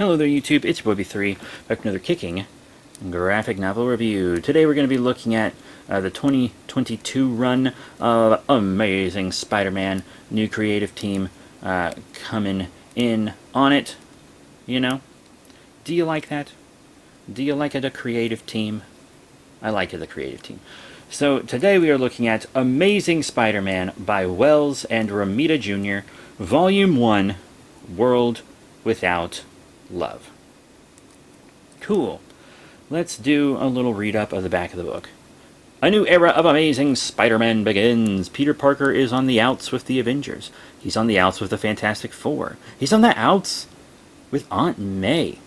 Hello there YouTube, it's your boy B3, back with another kicking graphic novel review. Today we're going to be looking at the 2022 run of Amazing Spider-Man, new creative team coming in on it. You know, do you like that? Do you like it, a creative team? I like it, a creative team. So today we are looking at Amazing Spider-Man by Wells and Romita Jr., Volume 1, World Without Love. Cool. Let's do a little read-up of the back of the book. A new era of Amazing Spider-Man begins. Peter Parker is on the outs with the Avengers. He's on the outs with the Fantastic Four. He's on the outs with Aunt May.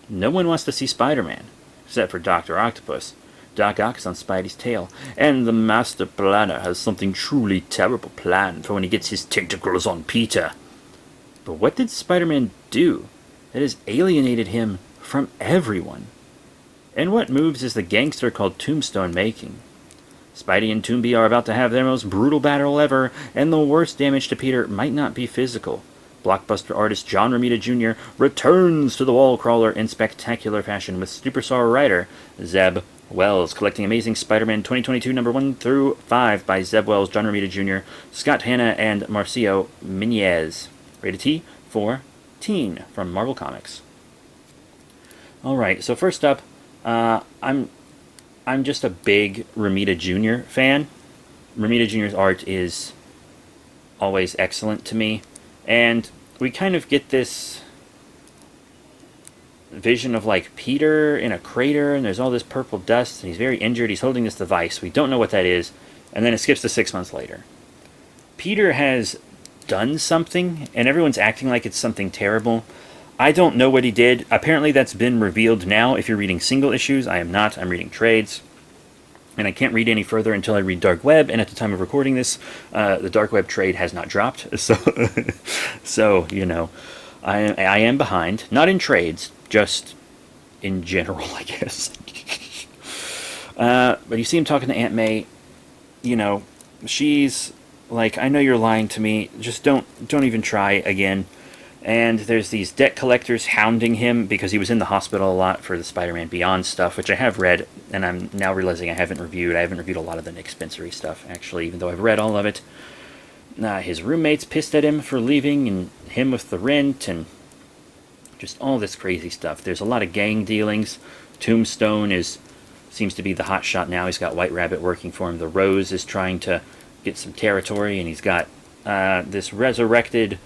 No one wants to see Spider-Man, except for Dr. Octopus. Doc Ock is on Spidey's tail, and the Master Planner has something truly terrible planned for when he gets his tentacles on Peter. But what did Spider-Man do that has alienated him from everyone? And what moves is the gangster called Tombstone making? Spidey and Toomby are about to have their most brutal battle ever, and the worst damage to Peter might not be physical. Blockbuster artist John Romita Jr. returns to the wall crawler in spectacular fashion with superstar writer Zeb Wells, collecting Amazing Spider-Man 2022 number 1 through 5 by Zeb Wells, John Romita Jr., Scott Hanna, and Marcio Minez. Rated T for Teen from Marvel Comics. Alright, so first up, I'm just a big Romita Jr. fan. Romita Jr.'s art is always excellent to me, and we kind of get this vision of like Peter in a crater, and there's all this purple dust, and he's very injured. He's holding this device. We don't know what that is, and then it skips to 6 months later. Peter has done something, and everyone's acting like it's something terrible. I don't know what he did. Apparently that's been revealed now if you're reading single issues. I am not. I'm reading trades. And I can't read any further until I read Dark Web, and at the time of recording this, the Dark Web trade has not dropped. So you know, I am behind. Not in trades, just in general, I guess. But you see him talking to Aunt May. You know, she's like, I know you're lying to me. Just don't even try again. And there's these debt collectors hounding him because he was in the hospital a lot for the Spider-Man Beyond stuff, which I have read, and I'm now realizing I haven't reviewed. I haven't reviewed a lot of the Nick Spencer-y stuff, actually, even though I've read all of it. His roommate's pissed at him for leaving, and him with the rent, and just all this crazy stuff. There's a lot of gang dealings. Tombstone seems to be the hot shot now. He's got White Rabbit working for him. The Rose is trying to get some territory, and he's got this resurrected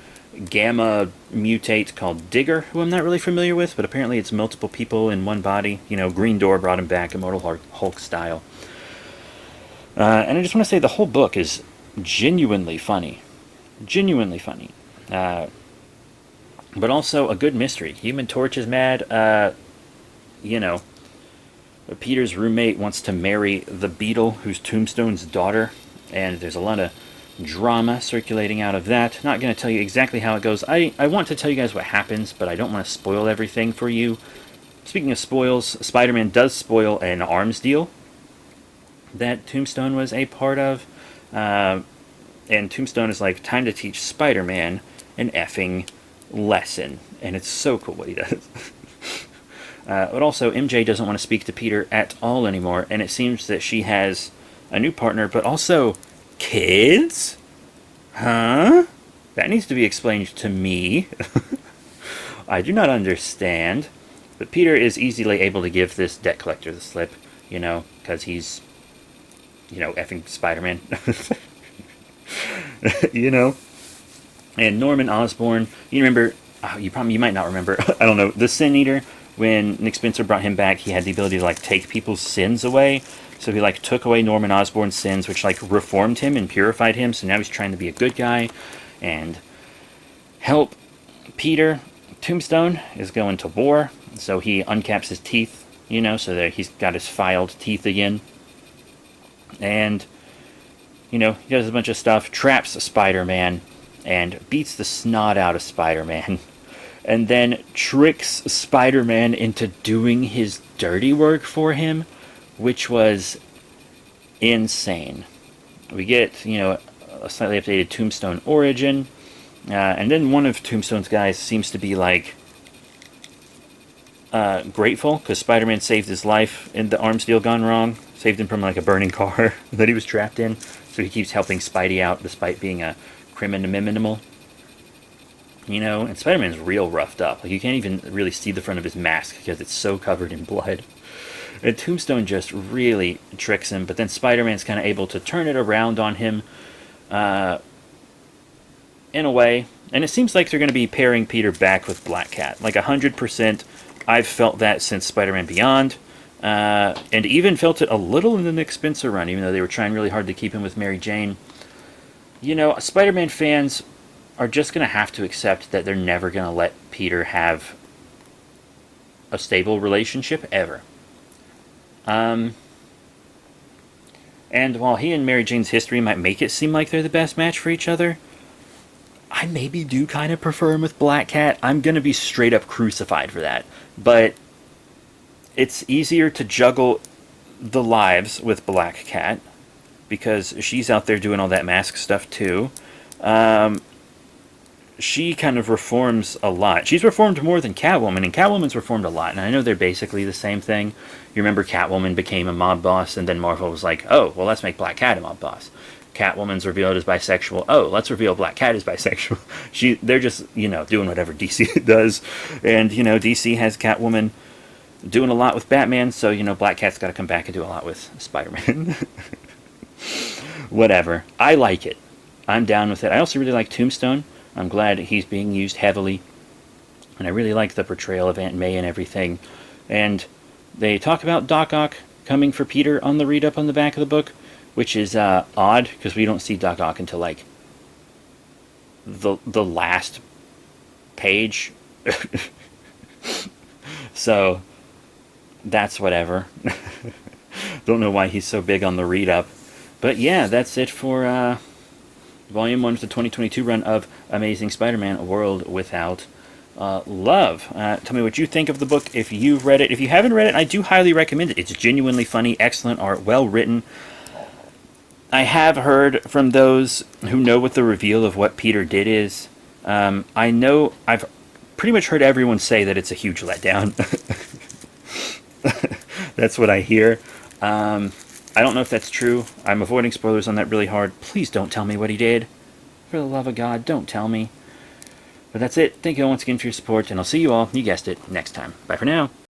Gamma mutate called Digger, who I'm not really familiar with, but apparently it's multiple people in one body. You know, Green Door brought him back, Immortal Hulk style. And I just want to say the whole book is genuinely funny. Genuinely funny. But also a good mystery. Human Torch is mad. You know, Peter's roommate wants to marry the Beetle, who's Tombstone's daughter, and there's a lot of drama circulating out of that. Not going to tell you exactly how it goes. I want to tell you guys what happens, but I don't want to spoil everything for you. Speaking of spoils, Spider-Man does spoil an arms deal that Tombstone was a part of. And Tombstone is like, time to teach Spider-Man an effing lesson. And it's so cool what he does. But also, MJ doesn't want to speak to Peter at all anymore, and it seems that she has a new partner, but also kids? Huh? That needs to be explained to me. I do not understand. But Peter is easily able to give this debt collector the slip, you know, because he's, you know, effing Spider-Man. You know? And Norman Osborn, you remember, you might not remember, I don't know, the Sin Eater, when Nick Spencer brought him back, he had the ability to, like, take people's sins away. So he, like, took away Norman Osborn's sins, which, like, reformed him and purified him. So now he's trying to be a good guy and help Peter. Tombstone is going to war, so he uncaps his teeth, you know, so that he's got his filed teeth again. And, you know, he does a bunch of stuff, traps Spider-Man, and beats the snot out of Spider-Man. And then tricks Spider-Man into doing his dirty work for him, which was insane. We get, you know, a slightly updated Tombstone origin, and then one of Tombstone's guys seems to be like grateful because Spider-Man saved his life in the arms deal gone wrong. Saved him from like a burning car that he was trapped in. So he keeps helping Spidey out despite being a criminal. You know, and Spider-Man's real roughed up. Like, you can't even really see the front of his mask because it's so covered in blood. And Tombstone just really tricks him, but then Spider-Man's kind of able to turn it around on him in a way. And it seems like they're going to be pairing Peter back with Black Cat. Like 100%. I've felt that since Spider-Man Beyond. And even felt it a little in the Nick Spencer run, even though they were trying really hard to keep him with Mary Jane. You know, Spider-Man fans are just going to have to accept that they're never going to let Peter have a stable relationship ever. And while he and Mary Jane's history might make it seem like they're the best match for each other, I maybe do kind of prefer him with Black Cat. I'm going to be straight up crucified for that. But it's easier to juggle the lives with Black Cat because she's out there doing all that mask stuff too. She kind of reforms a lot. She's reformed more than Catwoman, and Catwoman's reformed a lot. And I know they're basically the same thing. You remember Catwoman became a mob boss, and then Marvel was like, oh, well, let's make Black Cat a mob boss. Catwoman's revealed as bisexual. Oh, let's reveal Black Cat as bisexual. They're just, doing whatever DC does. And, DC has Catwoman doing a lot with Batman, so, Black Cat's got to come back and do a lot with Spider-Man. Whatever. I like it. I'm down with it. I also really like Tombstone. I'm glad he's being used heavily. And I really like the portrayal of Aunt May and everything. And they talk about Doc Ock coming for Peter on the read-up on the back of the book, which is odd, because we don't see Doc Ock until, like, the last page. So, that's whatever. Don't know why he's so big on the read-up. But yeah, that's it for Volume 1 of the 2022 run of Amazing Spider-Man, A World Without Love. Tell me what you think of the book if you've read it. If you haven't read it, I do highly recommend it. It's genuinely funny, excellent art, well written. I have heard from those who know what the reveal of what Peter did is. I've pretty much heard everyone say that it's a huge letdown. That's what I hear. I don't know if that's true. I'm avoiding spoilers on that really hard. Please don't tell me what he did. For the love of God, don't tell me. But that's it. Thank you all once again for your support, and I'll see you all, you guessed it, next time. Bye for now.